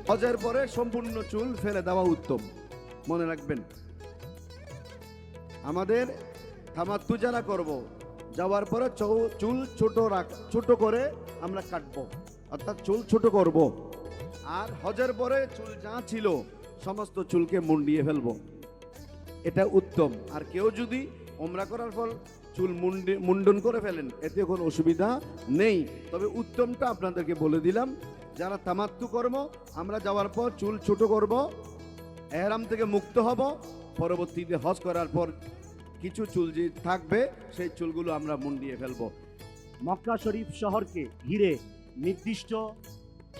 হজের পরে সম্পূর্ণ চুল ফেলে দেওয়া উত্তম। মনে রাখবেন, আমাদের তামাত্তু যারা করব, যাওয়ার পরে চুল ছোট করে আমরা কাটবো, অর্থাৎ চুল ছোট করব। আর হজের পরে চুল যা ছিল সমস্ত চুলকে মুন্ডিয়ে ফেলবো, এটা উত্তম। আর কেউ যদি ওমরা করার পর চুল মুন্ডন করে ফেলেন, এতে কোনো অসুবিধা নেই। তবে উত্তমটা আপনাদেরকে বলে দিলাম। যারা তামাত্তু করব, আমরা যাওয়ার পর চুল ছোট করব, এহরাম থেকে মুক্ত হব, পরবর্তীতে হজ করার পর কিছু চুল যে থাকবে সেই চুলগুলো আমরা মুন্ডিয়ে ফেলব। মক্কা শরীফ শহরকে ঘিরে নির্দিষ্ট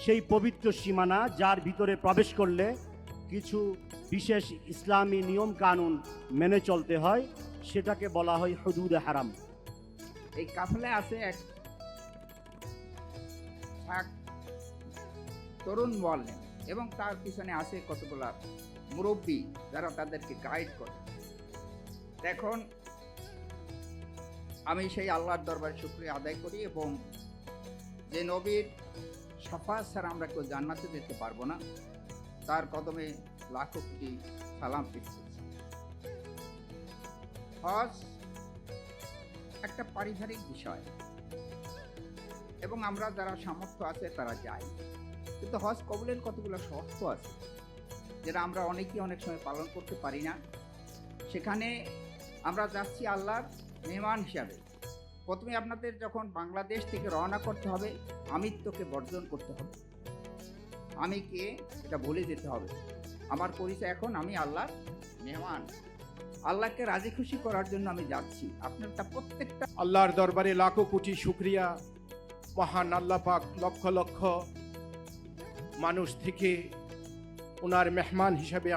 সেই পবিত্র সীমানা, যার ভিতরে প্রবেশ করলে কিছু বিশেষ ইসলামী নিয়ম কানুন মেনে চলতে হয়, সেটাকে বলা হয় হুদুদে হারাম। এই কাফেলায় আছে এক তরুণ মোয়াল্লিম এবং তার পিছনে আছে কতগুলা মুরব্বী যারা তাদেরকে গাইড করে। এখন আমি সেই আল্লাহর দরবারে শুকরিয়া আদায় করি এবং যে নবীর শাফাত ছাড়া আমরা কেউ জান্নাতে যেতে পারবো না, তার কদমে লাখো কোটি সালাম পেশ করছি। হজ একটা পারিবারিক বিষয় এবং আমরা যারা সামর্থ্য আছে তারা যায়, কিন্তু হজ কবুলের কতগুলো শর্ত আছে যেটা আমরা অনেকেই অনেক সময় পালন করতে পারি না। সেখানে আমরা যাচ্ছি আল্লাহর মেহমান হিসাবে। প্রথমে আপনাদের যখন বাংলাদেশ থেকে রওনা করতে হবে, আমিত্বকে বর্জন করতে হবে। আমি কে এটা ভুলে যেতে হবে। আমার পরিচয় এখন আমি আল্লাহর মেহমান, আল্লাহকে রাজি খুশি করার জন্য আমি যাচ্ছি। আপনারটা প্রত্যেকটা আল্লাহর দরবারে লাখো কোটি শুকরিয়া। মহান আল্লাহ পাক লক্ষ লক্ষ মানুষ থেকে ওনার মেহমান হিসাবে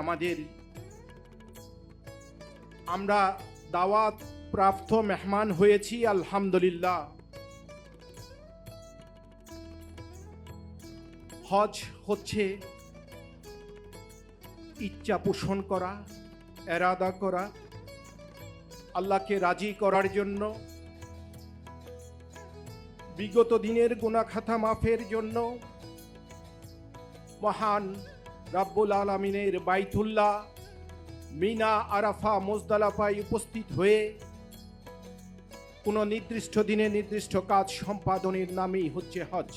আমরা দাওয়াত প্রাপ্ত মেহমান হয়েছি, আলহামদুলিল্লাহ। হজ হচ্ছে ইচ্ছা পোষণ করা, এরাদা করা, আল্লাহকে রাজি করার জন্য, বিগত দিনের গুনাহ খাতা মাফের জন্য, মহান রাব্বুল আলামিনের বাইতুল্লাহ মিনা, আরাফা, মুজদালিফায় উপস্থিত হয়ে কোনো নির্দিষ্ট দিনে নির্দিষ্ট কাজ সম্পাদনের নামই হচ্ছে হজ।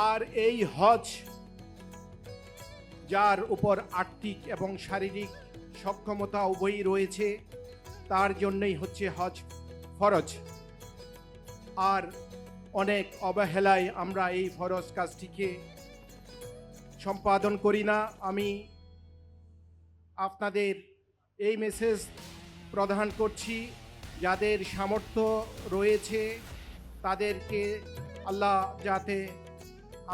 আর এই হজ যার উপর আর্থিক এবং শারীরিক সক্ষমতা উভয়ই রয়েছে, তার জন্যই হচ্ছে হজ ফরজ। আর অনেক অবহেলায় আমরা এই ফরজ কাজটিকে সম্পাদন করি না। আমি আপনাদের এই মেসেজ প্রদান করছি, যাদের সামর্থ্য রয়েছে তাদেরকে আল্লাহ যাতে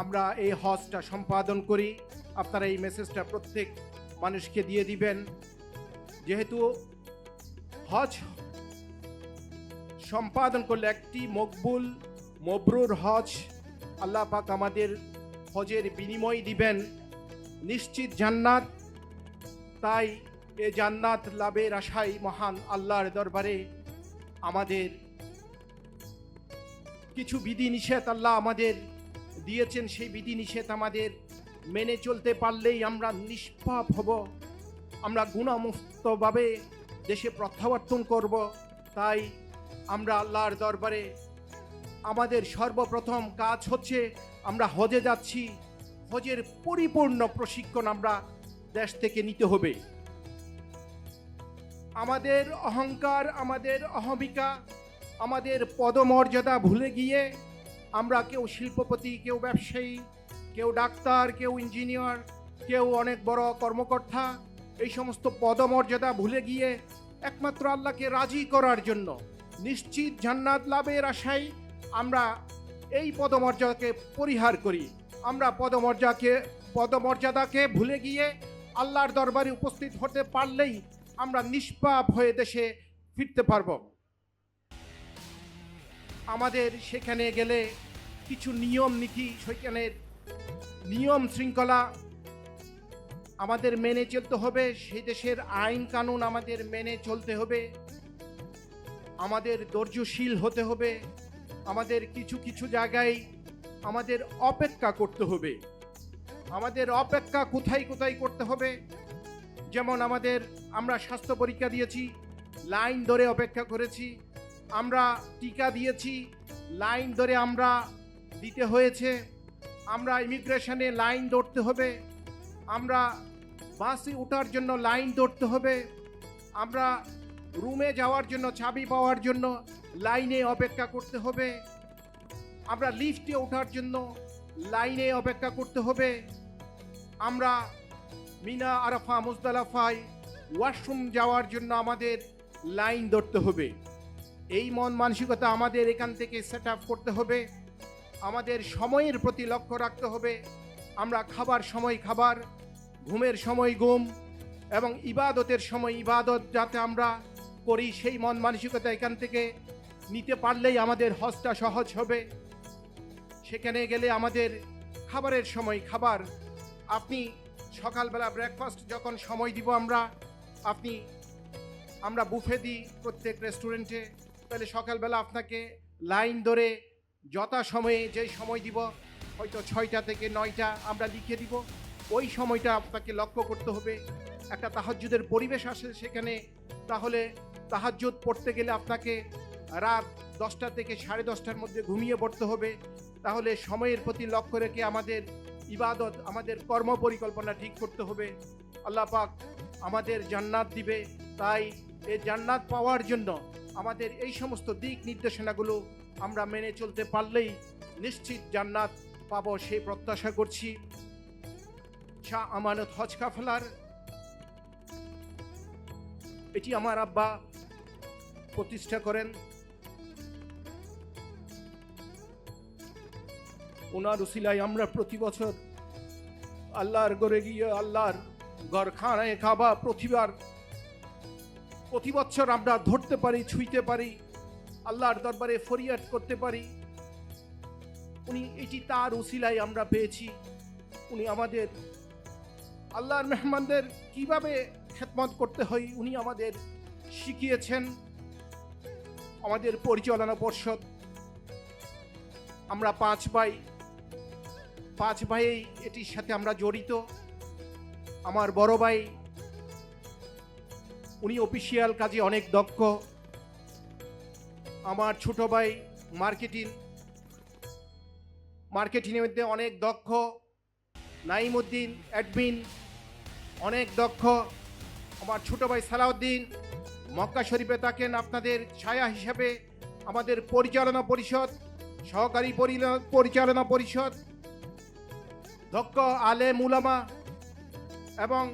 আমরা এই হজটা সম্পাদন করি, আপনারা এই মেসেজটা প্রত্যেক মানুষকে দিয়ে দিবেন। যেহেতু হজ সম্পাদন করলে একটি মকবুল মবরুর হজ আল্লাহ পাক আমাদের হজের বিনিময় দিবেন নিশ্চিত জান্নাত। তাই এ জান্নাত লাভের আশায় মহান আল্লাহর দরবারে আমাদের কিছু বিধিনিষেধ আল্লাহ আমাদের দিয়েছেন, সেই বিধিনিষেধ আমাদের মেনে চলতে পারলেই আমরা নিষ্পাপ হব, আমরা গুণামুক্তভাবে দেশে প্রত্যাবর্তন করব। তাই আমরা আল্লাহর দরবারে আমাদের সর্বপ্রথম কাজ হচ্ছে আমরা হজে যাচ্ছি, হজের পরিপূর্ণ প্রশিক্ষণ আমরা দেশ থেকে নিতে হবে। আমাদের অহংকার, আমাদের অহমিকা, আমাদের পদমর্যাদা ভুলে গিয়ে আমরা কেউ শিল্পপতি, কেউ ব্যবসায়ী, কেউ ডাক্তার, কেউ ইঞ্জিনিয়ার, কেউ অনেক বড় কর্মকর্তা, এই সমস্ত পদমর্যাদা ভুলে গিয়ে একমাত্র আল্লাহকে রাজি করার জন্য নিশ্চিত জান্নাত লাভের আশায় আমরা এই পদমর্যাদাকে পরিহার করি। আমরা পদমর্যাদাকে ভুলে গিয়ে আল্লাহর দরবারে উপস্থিত হতে পারলেই আমরা নিষ্পাপ হয়ে দেশে ফিরতে পারব। আমাদের সেখানে গেলে কিছু নিয়ম নীতি, সেখানের নিয়ম শৃঙ্খলা আমাদের মেনে চলতে হবে, সেই দেশের আইন কানুন আমাদের মেনে চলতে হবে, আমাদের ধৈর্যশীল হতে হবে, আমাদের কিছু কিছু জায়গায় আমাদের অপেক্ষা করতে হবে। আমাদের অপেক্ষা কোথায় কোথায় করতে হবে, যেমন আমরা স্বাস্থ্য পরীক্ষা দিয়েছি, লাইন ধরে অপেক্ষা করেছি, আমরা টিকা দিয়েছি, লাইন ধরে আমরা দিতে হয়েছে, আমরা ইমিগ্রেশনে লাইন ধরতে হবে, আমরা বাসে ওঠার জন্য লাইন ধরতে হবে, আমরা রুমে যাওয়ার জন্য চাবি পাওয়ার জন্য লাইনে অপেক্ষা করতে হবে, আমরা লিফটে ওঠার জন্য লাইনে অপেক্ষা করতে হবে, আমরা মিনা, আরাফা, মুজদালাফায় ওয়াশরুম যাওয়ার জন্য আমাদের লাইন ধরতে হবে। এই মন মানসিকতা আমাদের এখান থেকে সেট আপ করতে হবে। আমাদের সময়ের প্রতি লক্ষ্য রাখতে হবে, আমরা খাবার সময় খাবার, ঘুমের সময় ঘুম এবং ইবাদতের সময় ইবাদত যাতে আমরা করি, সেই মন মানসিকতা এখান থেকে নিতে পারলেই আমাদের হজটা সহজ হবে। সেখানে গেলে আমাদের খাবারের সময় খাবার, আপনি সকালবেলা ব্রেকফাস্ট যখন সময় দিব আমরা বুফে দিই প্রত্যেক রেস্টুরেন্টে, তাহলে সকালবেলা আপনাকে লাইন ধরে যথা সময়ে যেই সময় দিব, হয়তো 6টা থেকে 9টা আমরা লিখে দিব, ওই সময়টা আপনাকে লক্ষ্য করতে হবে। একটা তাহাজ্জুদের পরিবেশ আসে সেখানে, তাহলে তাহাজ্জুদ পড়তে গেলে আপনাকে রাত 10টা থেকে 10:30টার মধ্যে ঘুমিয়ে পড়তে হবে। তাহলে সময়ের প্রতি লক্ষ্য রেখে আমাদের ইবাদত, আমাদের কর্ম পরিকল্পনা ঠিক করতে হবে। আল্লাহ পাক আমাদের জান্নাত দিবে, তাই এই জান্নাত পাওয়ার জন্য আমাদের এই সমস্ত দিক নির্দেশনাগুলো আমরা মেনে চলতে পারলেই নিশ্চিত জান্নাত পাবো, সেই প্রত্যাশা করছি। শাহ আমানত হজ কাফেলার এটি আমার আব্বা প্রতিষ্ঠা করেন। ওনার উসিলায় আমরা প্রতি বছর আল্লাহর ঘরে গিয়ে আল্লাহর ঘরখানায় কাবা প্রতি বছর আমরা ধরতে পারি, ছুঁইতে পারি, আল্লাহর দরবারে ফরিয়াদ করতে পারি। এটি তার উসিলায় আমরা পেয়েছি। উনি আমাদের আল্লাহর মেহমানদের কিভাবে খেদমত করতে হয় উনি আমাদের শিখিয়েছেন। আমাদের পরিচালনা পর্ষদ, আমরা 5 ভাই এটির সাথে আমরা জড়িত। আমার বড় ভাই উনি অফিসিয়াল কাজে অনেক দক্ষ। আমার ছোট ভাই মার্কেটিংয়ের মধ্যে অনেক দক্ষ। নাইমউদ্দিন অ্যাডমিন অনেক দক্ষ। আমার ছোট ভাই সালাউদ্দিন মক্কা শরীফে থাকেন আপনাদের ছায়া হিসাবে। আমাদের পরিচালনা পরিষদ, সহকারী পরিচালনা পরিষদ, দক্ষ আলেম উলামা এবং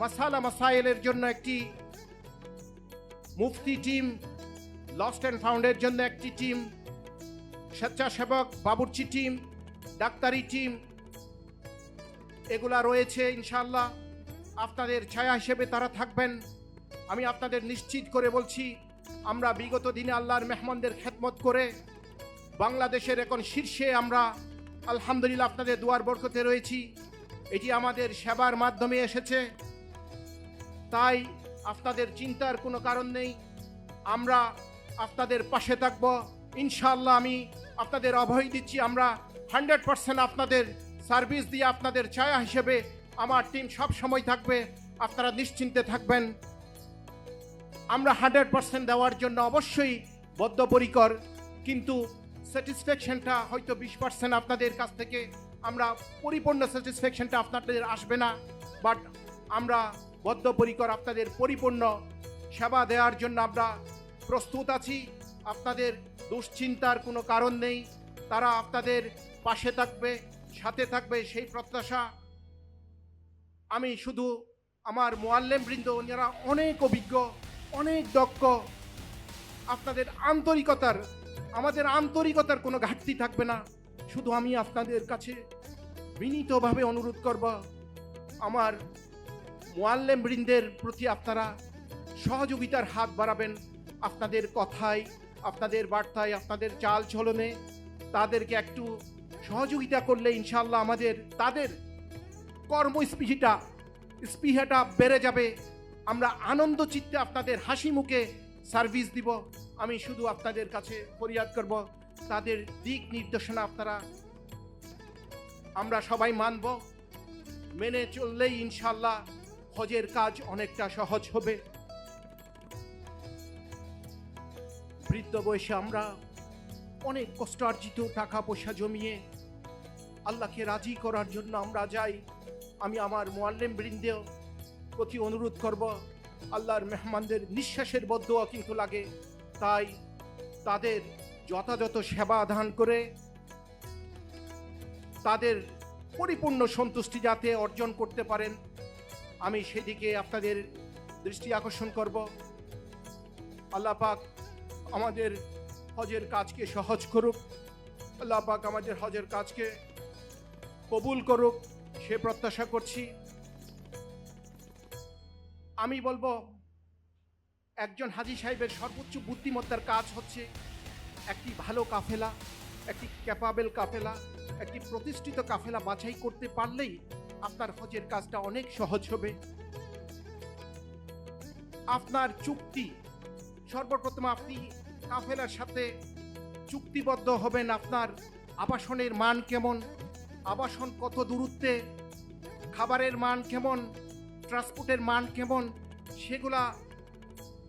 মাসালা মাসাইলের জন্য একটি মুফতি টিম, লস্ট অ্যান্ড ফাউন্ডের জন্য একটি টিম, স্বেচ্ছাসেবক বাবুর্চি টিম, ডাক্তারি টিম, এগুলা রয়েছে। ইনশাআল্লাহ আপনাদের ছায়া হিসেবে তারা থাকবেন। আমি আপনাদের নিশ্চিত করে বলছি, আমরা বিগত দিনে আল্লাহর মেহমানদের খেদমত করে বাংলাদেশের এখন শীর্ষে আমরা আলহামদুলিল্লাহ আপনাদের দুয়ার বরকতে রয়েছি। এটি আমাদের সেবার মাধ্যমে এসেছে। তাই আপনাদের চিন্তার কোনো কারণ নেই, আমরা আপনাদের পাশে থাকব ইনশাআল্লাহ। আমি আপনাদের অভয় দিচ্ছি, আমরা 100% আপনাদের সার্ভিস দিয়ে আপনাদের ছায়া হিসেবে আমার টিম সব সময় থাকবে, আপনারা নিশ্চিন্তে থাকবেন। আমরা 100% দেওয়ার জন্য অবশ্যই বদ্ধপরিকর, কিন্তু স্যাটিসফ্যাকশনটা হয়তো 20% আপনাদের কাছ থেকে আমরা পরিপূর্ণ স্যাটিসফ্যাকশনটা আপনাদের আসবে না, বাট আমরা বদ্ধপরিকর আপনাদের পরিপূর্ণ সেবা দেওয়ার জন্য আমরা প্রস্তুত আছি। আপনাদের দুশ্চিন্তার কোনো কারণ নেই, তারা আপনাদের পাশে থাকবে, সাথে থাকবে, সেই প্রত্যাশা। আমি শুধু আমার মুআল্লিম বৃন্দ, যারা অনেক অভিজ্ঞ, অনেক দক্ষ, আপনাদের আমাদের আন্তরিকতার কোনো ঘাটতি থাকবে না। শুধু আমি আপনাদের কাছে বিনীতভাবে অনুরোধ করব, আমার মুআল্লিম বৃন্দের প্রতি আপনারা সহযোগিতার হাত বাড়াবেন। আপনাদের কথায়, আপনাদের বার্তায়, আপনাদের চাল চলনে তাদেরকে একটু সহযোগিতা করলে ইনশাআল্লাহ তাদের স্পৃহাটা বেড়ে যাবে। আমরা আনন্দ চিত্তে আপনাদের হাসি মুখে সার্ভিস দিব। আমি শুধু আপনাদের কাছে ফরিয়াদ করব, তাদের দিক নির্দেশনা আমরা সবাই মানব, মেনে চললেই ইনশাআল্লাহ হজের কাজ অনেকটা সহজ হবে। বৃদ্ধ বয়সে আমরা অনেক কষ্টার্জিত টাকা পয়সা জমিয়ে আল্লাহকে রাজি করার জন্য আমরা যাই। আমি আমার মুআল্লিম বৃন্দের প্রতি অনুরোধ করব, আল্লাহর মেহমানদের নিঃশ্বাসের বদদোয়া কিন্তু লাগে, তাই তাদের যথাযথ সেবা দান করে তাদের পরিপূর্ণ সন্তুষ্টি যাতে অর্জন করতে পারেন, আমি সেদিকে আপনাদের দৃষ্টি আকর্ষণ করব। আল্লাহ পাক আমাদের হজের কাজকে সহজ করুক, আল্লাহ পাক আমাদের হজের কাজকে কবুল করুক, সে প্রত্যাশা করছি। আমি বলবো, একজন হাজী সাহেবের সর্বোচ্চ বুদ্ধিমত্তার কাজ হচ্ছে একটি ভালো কাফেলা, একটি ক্যাপাবেল কাফেলা, একটি প্রতিষ্ঠিত কাফেলা বাছাই করতে পারলেই আপনার হজের কাজটা অনেক সহজ হবে। আপনার চুক্তি, সর্বপ্রথম আপনি কাফেলার সাথে চুক্তিবদ্ধ হবেন। আপনার আবাসনের মান কেমন, আবাসন কত দূরত্বে, খাবারের মান কেমন, ট্রান্সপোর্টের মান কেমন, সেগুলা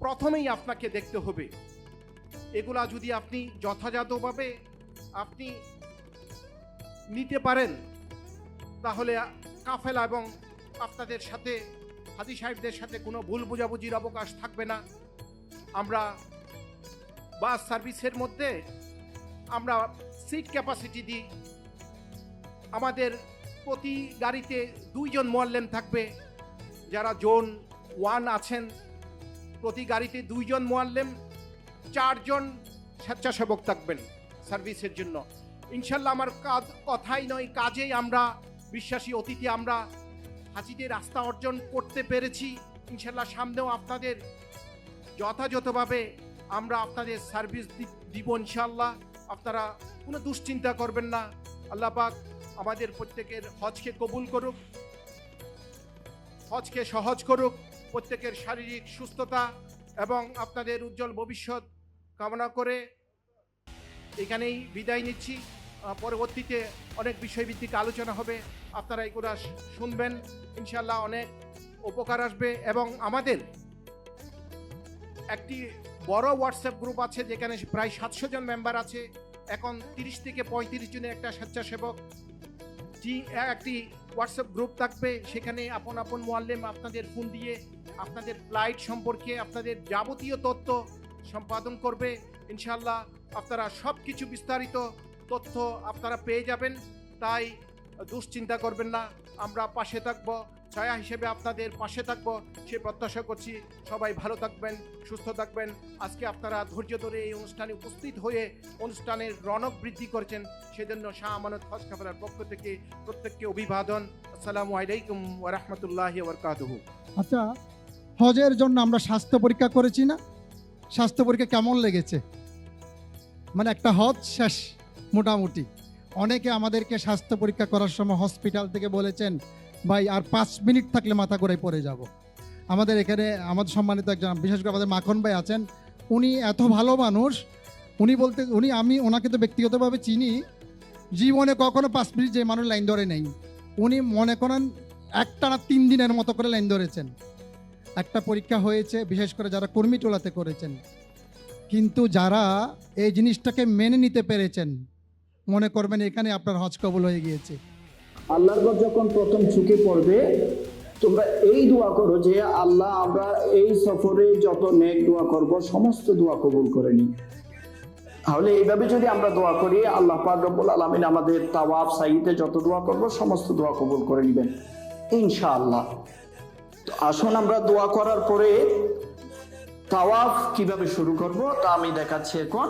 প্রথমেই আপনাকে দেখতে হবে। এগুলা যদি আপনি যথাযথভাবে আপনি নিতে পারেন, তাহলে কাফেলা এবং আপনাদের সাথে হাজী সাহেবদের সাথে কোনো ভুল বোঝাবুঝির অবকাশ থাকবে না। আমরা বাস সার্ভিসের মধ্যে আমরা সিট ক্যাপাসিটি দিই। আমাদের প্রতি গাড়িতে 2 জন মুআল্লিম থাকবে, যারা জোন 1 আছেন। প্রতি গাড়িতে 2 জন মুআল্লিম, 4 জন স্বেচ্ছাসেবক থাকবেন সার্ভিসের জন্য। ইনশাল্লাহ আমার কথাই নয়, কাজেই আমরা বিশ্বাসী। অতীতে আমরা হাজীদের আস্থা অর্জন করতে পেরেছি। ইনশাল্লাহ সামনেও আপনাদের যথাযথভাবে আমরা আপনাদের সার্ভিস দিব ইনশাল্লাহ। আপনারা কোনো দুশ্চিন্তা করবেন না। আল্লাহ পাক আমাদের প্রত্যেকের হজকে কবুল করুক, হজকে সহজ করুক, প্রত্যেকের শারীরিক সুস্থতা এবং আপনাদের উজ্জ্বল ভবিষ্যৎ কামনা করে এখানেই বিদায় নিচ্ছি। পরবর্তীতে অনেক বিষয়ভিত্তিক আলোচনা হবে, আপনারা এগুলো শুনবেন, ইনশাল্লাহ অনেক উপকার আসবে। এবং আমাদের একটি বড় হোয়াটসঅ্যাপ গ্রুপ আছে, যেখানে প্রায় 700 জন মেম্বার আছে। এখন 30 থেকে 35 জনের একটা স্বেচ্ছাসেবক একটি হোয়াটসঅ্যাপ গ্রুপ থাকবে। সেখানে আপন আপন মুআল্লিম আপনাদের ফোন দিয়ে আপনাদের ফ্লাইট সম্পর্কে আপনাদের যাবতীয় তথ্য সম্পাদন করবে। ইনশাল্লাহ আপনারা সব কিছু বিস্তারিত তথ্য আপনারা পেয়ে যাবেন, তাই দুশ্চিন্তা করবেন না। আমরা পাশে থাকবো, ছায়া হিসেবে আপনাদের পাশে থাকবো, সে প্রত্যাশা করছি। সবাই ভালো থাকবেন, সুস্থ থাকবেন। আজকে আপনারা ধৈর্য ধরে এই অনুষ্ঠানে উপস্থিত হয়ে অনুষ্ঠানের রৌনক বৃদ্ধি করেছেন, সেজন্য শাহ আমানত হজ কাফেলার পক্ষ থেকে প্রত্যেককে অভিবাদন। আসসালামু আলাইকুম ওয়া রাহমাতুল্লাহি ওয়া বারাকাতুহু। আচ্ছা, হজের জন্য আমরা স্বাস্থ্য পরীক্ষা করেছি না? স্বাস্থ্য পরীক্ষা কেমন লেগেছে? মানে একটা হজ শেষ মোটামুটি। অনেকে আমাদেরকে স্বাস্থ্য পরীক্ষা করার সময় হসপিটাল থেকে বলেছেন, ভাই আর 5 মিনিট থাকলে মাথা ঘুরে পড়ে যাব। আমাদের এখানে আমাদের সম্মানিত একজন, বিশেষ করে আমাদের মাখন ভাই আছেন, উনি এত ভালো মানুষ, আমি ওনাকে তো ব্যক্তিগতভাবে চিনি, জীবনে কখনো 5 মিনিট যে মানুষ লাইন ধরে নেই, উনি মনে করেন একটানা 3 দিনের মতো করে লাইন ধরেছেন। একটা পরীক্ষা হয়েছে বিশেষ করে যারা কর্মী টোলাতে করেছেন, কিন্তু যারা এই জিনিসটাকে মেনে নিতে পেরেছেন, মনে করবেন এখানে আপনার হজ কবুল হয়ে গিয়েছে। আল্লাহর পর যখন প্রথম ঝুঁকে পড়বে, তোমরা এই দোয়া করো যে আল্লাহ, আমরা এই সফরে যত নেক দোয়া করব সমস্ত দোয়া কবুল করে নিই। তাহলে এইভাবে যদি আমরা দোয়া করি, আল্লাহ পাক রব্বুল আলামিন আমাদের তাওয়াফ সাইতে যত দোয়া করব সমস্ত দোয়া কবুল করে নেবেন ইনশাআল্লাহ। তো আসুন আমরা দোয়া করার পরে তাওয়াফ কিভাবে শুরু করব তা আমি দেখাচ্ছি এখন।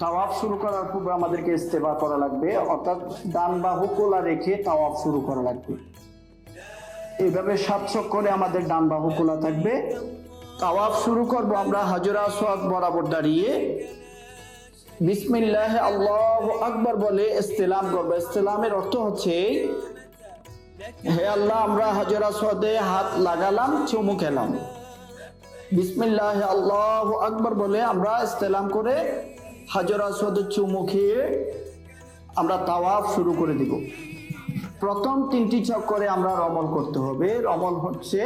তাওয়াফ শুরু করার পূর্বে আমাদেরকে ইস্তেবা করা লাগবে, অর্থাৎ ডান বাহু কোলা রেখে তাওয়াফ শুরু করা লাগবে। এইভাবে 7 চক্করে আমাদের ডান বাহু কোলা থাকবে। তাওয়াফ শুরু করব আমরা হাজর আসওয়াদ বরাবর দাঁড়িয়ে বিসমিল্লাহ আল্লাহু আকবার বলে ইস্তেলাম করব। ইস্তেলামের অর্থ হচ্ছে, হে আল্লাহ, আমরা হাজর আসওয়াদে হাত লাগালাম, চুমু খেলাম। বিসমিল্লাহ আল্লাহু আকবার বলে আমরা ইস্তেলাম করে হাজর আসওয়াদে চুমু খেয়ে আমরা তাওয়াফ শুরু করে দিব। প্রথম 3টি চক্করে আমরা রমল করতে হবে। রমল হচ্ছে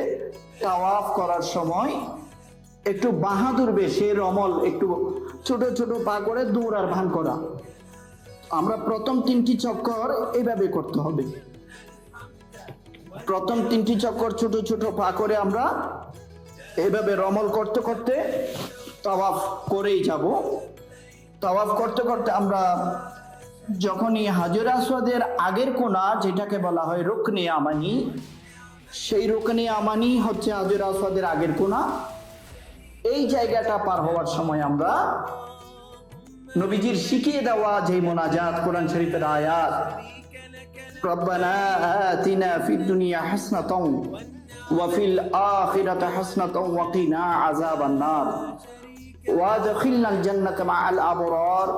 তাওয়াফ করার সময় একটু বাহাদুর বেশে রমল, একটু ছোট ছোট পা করে দৌড়ার ভান করা। আমরা প্রথম 3টি চক্কর এইভাবে করতে হবে। প্রথম 3টি চক্কর ছোট ছোট পা করে আমরা এইভাবে রমল করতে করতে তাওয়াফ করেই যাব। তাওয়াফ করতে করতে আমরা যখনই হাজর আসওয়াদের আগের কোণা, যেটাকে বলা হয় রুকনে আমানি, সেই রুকনে আমানি হচ্ছে হাজর আসওয়াদের আগের কোণা। এই জায়গাটা পার হওয়ার সময় আমরা নবীজির শিখিয়ে দেওয়া যে মোনাজাত, কোরআন শরীফের আয়াত, রব্বানা আতিনা ফিদ দুনিয়া হাসনাতাও ওয়া ফিল আখিরাতি হাসনাতাও ওয়া কিনা আযাবান নার ওয়া আদখিলনাল জান্নাতা মাআল আবরার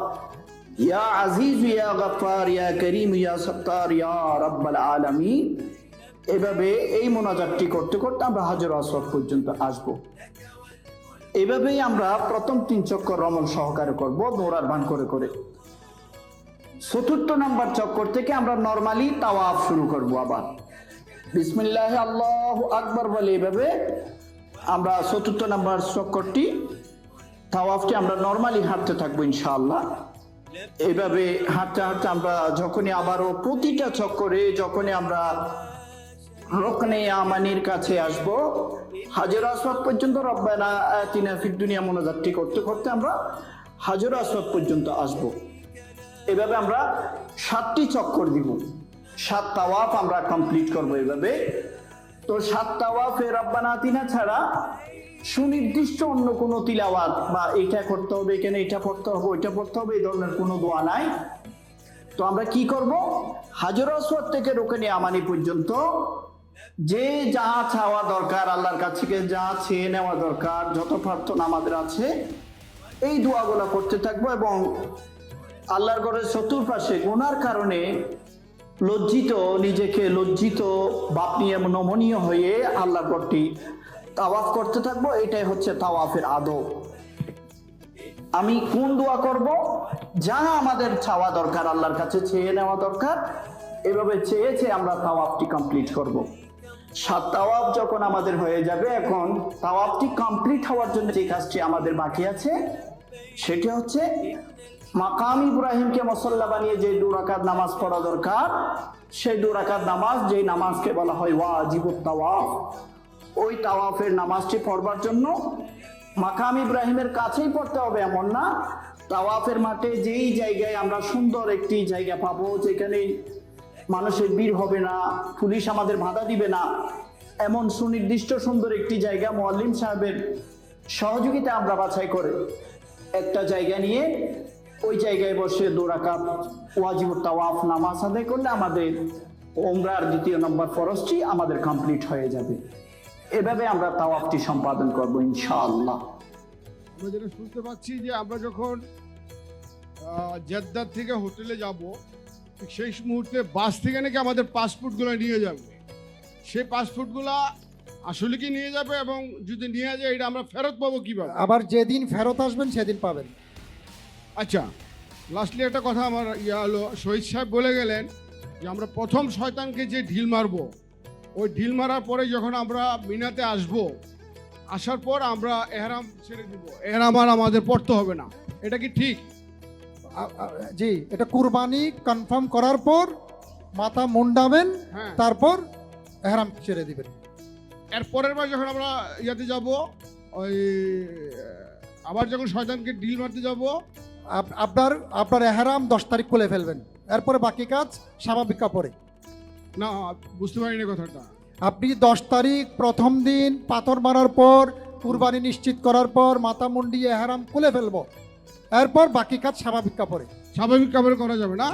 ইয়া আজিজ ইয়া গফফার ইয়া করিম ইয়া সত্তার ইয়া রাব্বাল আলামিন। এভাবে এই মোনাজাতটি করতে করতে আমরা হাজর আসওয়াদ পর্যন্ত আসব। এভাবেই আমরা প্রথম 3 চক্কর রমল সহকারে করব, দৌড়ার ভান করে করে। 4র্থ নাম্বার চক্কর থেকে আমরা নরমালি তাওয়াফ শুরু করব। আবার বিসমিল্লাহ আল্লাহু আকবার বলে এভাবে আমরা 4র্থ নাম্বার চক্করটি, তাওয়াফটি আমরা নরমালি হাঁটতে থাকবো ইনশাআল্লাহ। এইভাবে হাঁটতে হাঁটতে আমরা যখনই আবারও প্রতিটা চক্করে যখনই আমরা রুকনে আমানির কাছে আসব, হাজর আসওয়াদ পর্যন্ত রব্বানা আতিনা ফিদ দুনিয়া মোনাজাতটি করতে করতে আমরা হাজর আসওয়াদ পর্যন্ত আসব। এভাবে আমরা 7টি চক্কর দিব। 7 তাওয়াফ আমরা কমপ্লিট করব এভাবে। তো 7 তাওয়াফে রব্বানা আতিনা ছাড়া সুনির্দিষ্ট অন্য কোনো তিলাওয়াত বা এটা করতে হবে, এখানে এটা পড়তে হবে, ওইটা পড়তে হবে, এই ধরনের কোনো দোয়া নাই। তো আমরা কি করব, হাজর আসওয়াদ থেকে রুকনে আমানি পর্যন্ত যে যা চাওয়া দরকার, আল্লাহর কাছ থেকে যা চেয়ে নেওয়া দরকার, যত প্রার্থনা আমাদের আছে, এই দোয়াগুলো করতে থাকবো। এবং আল্লাহর ঘরের চতুর্পাশে গুনার কারণে নিজেকে লজ্জিত বাপ নিয়ে নমনীয় হয়ে আল্লাহর ঘরটি তাওয়াফ করতে থাকবো। এটাই হচ্ছে তাওয়াফের আদব। আমি কোন দোয়া করব, যা আমাদের চাওয়া দরকার, আল্লাহর কাছে চেয়ে নেওয়া দরকার, এভাবে চেয়েছে আমরা তাওয়াফটি কমপ্লিট করব। 7 তাওয়াফ যখন আমাদের হয়ে যাবে, এখন তাওয়াফটি কমপ্লিট হওয়ার জন্য যে কাজটি আমাদের বাকি আছে সেটি হচ্ছে মাকাম ইব্রাহিমকে মুসাল্লা বানিয়ে যে 2 রাকাত নামাজ পড়া দরকার, সেই 2 রাকাত নামাজ, যেই নামাজকে বলা হয় ওয়াজিবুত তাওয়াফ, ওই তাওয়াফের নামাজটি পড়বার জন্য মাকাম ইব্রাহিমের কাছেই পড়তে হবে এমন না। তাওয়াফের মাঠে যেই জায়গায় আমরা সুন্দর একটি জায়গা পাবো, যেখানে মানুষের ভিড় হবে না, পুলিশ আমাদের বাধা দিবে না, এমন সুনির্দিষ্ট সুন্দর একটি জায়গা মুয়াল্লিম সাহেবের সহযোগিতা আমরা বাছাই করে একটা জায়গা নিয়ে ওই জায়গায় বসে 2 রাকাত ওয়াজিবুত তাওয়াফ নামাজ আদায় করলে আমাদের উমরার 2য় নম্বর ফরজটি আমাদের কমপ্লিট হয়ে যাবে। এভাবে আমরা তাওয়াফটি সম্পাদন করব ইনশাআল্লাহ। আমরা যেটা শুনতে পাচ্ছি যে আমরা যখন জেদ্দা থেকে হোটেলে যাব, ঠিক সেই মুহূর্তে বাস থেকে নাকি আমাদের পাসপোর্টগুলো নিয়ে যাবে। সেই পাসপোর্টগুলো আসলে কি নিয়ে যাবে, এবং যদি নিয়ে যায় এটা আমরা ফেরত পাবো কিভাবে? আবার যেদিন ফেরত আসবেন সেদিন পাবেন। আচ্ছা, লাস্টলি একটা কথা আমার হলো, শহীদ সাহেব বলে গেলেন যে আমরা প্রথম শয়তানকে যে ঢিল মারবো, ওই ঢিল মারার পরে যখন আমরা মিনাতে আসবো, আসার পর আমরা এহরাম ছেড়ে দিব, এহরাম আর আমাদের পড়তে হবে না, এটা কি ঠিক? জি, এটা কুরবানি কনফার্ম করার পর মাথা মুন্ডাবেন, হ্যাঁ। তারপর এহরাম ছেড়ে দিবেন। এর পরের বার যখন আমরা ইয়াতে যাব, ওই আবার যখন শয়তানকে ঢিল মারতে যাব, আপনার এহরাম 10 তারিখ খুলে ফেলবেন, এরপরে বাকি কাজ স্বাভাবিক কাপড়ে। না বুঝতে পারিনি কথাটা। আপনি 10 তারিখ প্রথম দিন পাথর মারার পর কুরবানি নিশ্চিত করার পর মাথা মুন্ডিয়ে এহরাম খুলে ফেলবো, এরপর বাকি কাজ স্বাভাবিক কাপড়ে। স্বাভাবিক কাপড়ে করা যাবে না?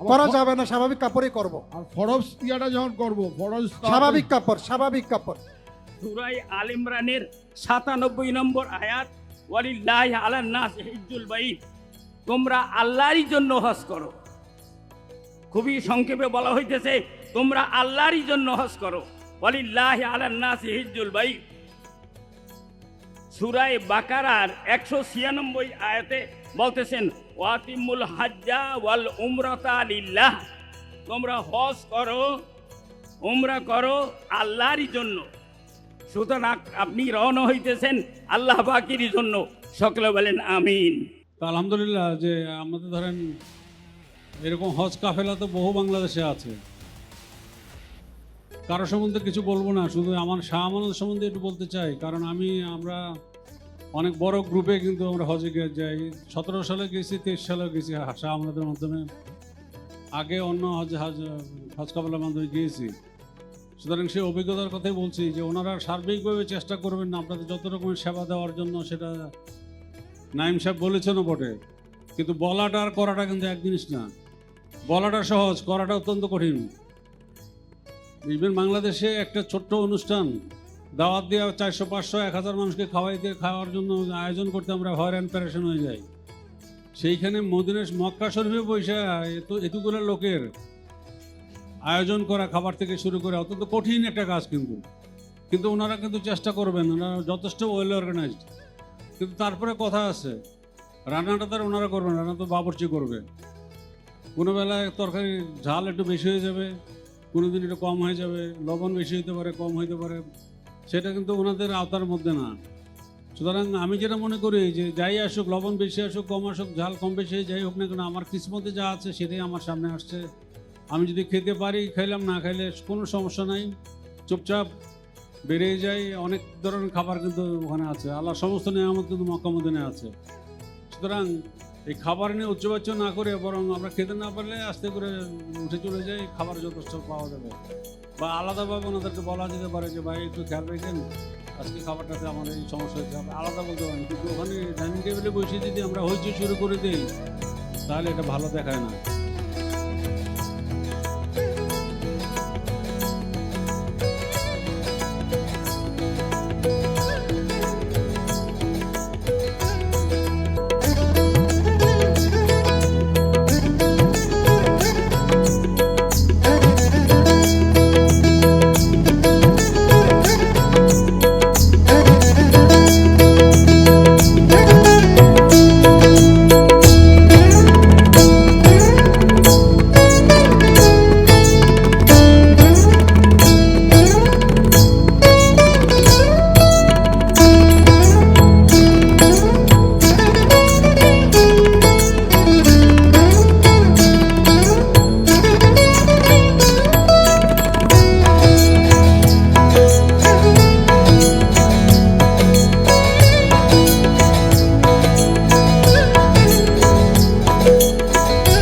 আবার করা যাবে না, স্বাভাবিক কাপড়েই করব। আর ফরজ ইয়াটা যখন করব, ফরজ স্বাভাবিক কাপড়, স্বাভাবিক কাপড়। সূরা আল ইমরানের 97 নম্বর আয়াত, ওয়ালিল্লাহি আলান নাস হিজ্জুল বাইত, তোমরা আল্লাহরই জন্য হজ করো। খুবই সংক্ষেপে বলা হইতেছে, তোমরা আল্লাহরই জন্য হজ করো। ওয়ালিল্লাহি আলান নাস হিজ্জুল বাইত। সূরা বাকারার 196 আয়াতে বলতেছেন, ওয়াতিমুল হাজ্জা ওয়াল উমরাতা লিল্লাহ, তোমরা হজ করো, উমরা করো আল্লাহরই জন্য। সুতরাং আপনি রওনা হইতেছেন আল্লাহ পাকের জন্য। সকলে বলেন আমিন। তো আলহামদুলিল্লাহ, যে আমাদের ধরেন এরকম হজ কাফেলা তো বহু বাংলাদেশে আছে। কারো সম্বন্ধে কিছু বলবো না, শুধু আমার শাহ আমানত সম্বন্ধে একটু বলতে চাই। কারণ আমরা অনেক বড় গ্রুপে কিন্তু আমরা হজে যাই। 17 সালে গেছি, 23 সালেও গেছি শাহ আমানতের মাধ্যমে। আগে অন্য হজ কাফেলার মাধ্যমে গিয়েছি। সুতরাং সেই অভিজ্ঞতার কথাই বলছি যে ওনারা সার্বিকভাবে চেষ্টা করবেন না আপনাদের যত রকমের সেবা দেওয়ার জন্য। সেটা নাইম সাহেব বলেছেনও বটে, কিন্তু বলাটা আর করাটা কিন্তু এক জিনিস না। বলাটা সহজ, করাটা অত্যন্ত কঠিন। ইভেন বাংলাদেশে একটা ছোট্ট অনুষ্ঠান দাওয়াত দিয়ে 400, 500, 1000 মানুষকে খাওয়ার জন্য আয়োজন করতে আমরা হয়রান প্যারেশান হয়ে যাই। সেইখানে মক্কা শরীফে বসে এতগুলো লোকের আয়োজন করা, খাবার থেকে শুরু করে অত্যন্ত কঠিন একটা কাজ। কিন্তু ওনারা কিন্তু চেষ্টা করবেন, ওনারা যথেষ্ট ওয়েল অর্গানাইজড। কিন্তু তারপরে কথা আছে, রান্নাটা তার ওনারা করবেন, রান্না তো বাবুর্চি করবে। কোনো বেলায় তরকারি ঝাল একটু বেশি হয়ে যাবে, কোনো দিন একটু কম হয়ে যাবে, লবণ বেশি হতে পারে, কম হইতে পারে, সেটা কিন্তু ওনাদের আওতার মধ্যে না। সুতরাং আমি যেটা মনে করি যে যাই আসুক, লবণ বেশি আসুক, কম আসুক, ঝাল কম বেশি যাই হোক না কেন, আমার কিসমতে যা আছে সেটাই আমার সামনে আসছে। আমি যদি খেতে পারি খাইলাম, না খাইলে কোনো সমস্যা নাই, চুপচাপ বেরিয়ে যাই। অনেক ধরনের খাবার কিন্তু ওখানে আছে, আল্লাহ সমস্ত নিয়ামত কিন্তু মক্কা মদিনায় আছে। সুতরাং এই খাবার নিয়ে উচ্চবাচ্য না করে বরং আমরা খেতে না পারলে আস্তে করে উঠে চলে যাই, খাবার যথেষ্ট পাওয়া যাবে। বা আলাদাভাবে ওনাদেরকে বলা যেতে পারে যে ভাই একটু খেয়াল রাখেন, আজকে খাবারটাতে আমার এই সমস্যা হচ্ছে, আমরা আলাদা বলতে পারেন। কিন্তু ওখানে ডাইনিং টেবিলে বসে যদি আমরা হইচই শুরু করে দিই তাহলে এটা ভালো দেখায় না।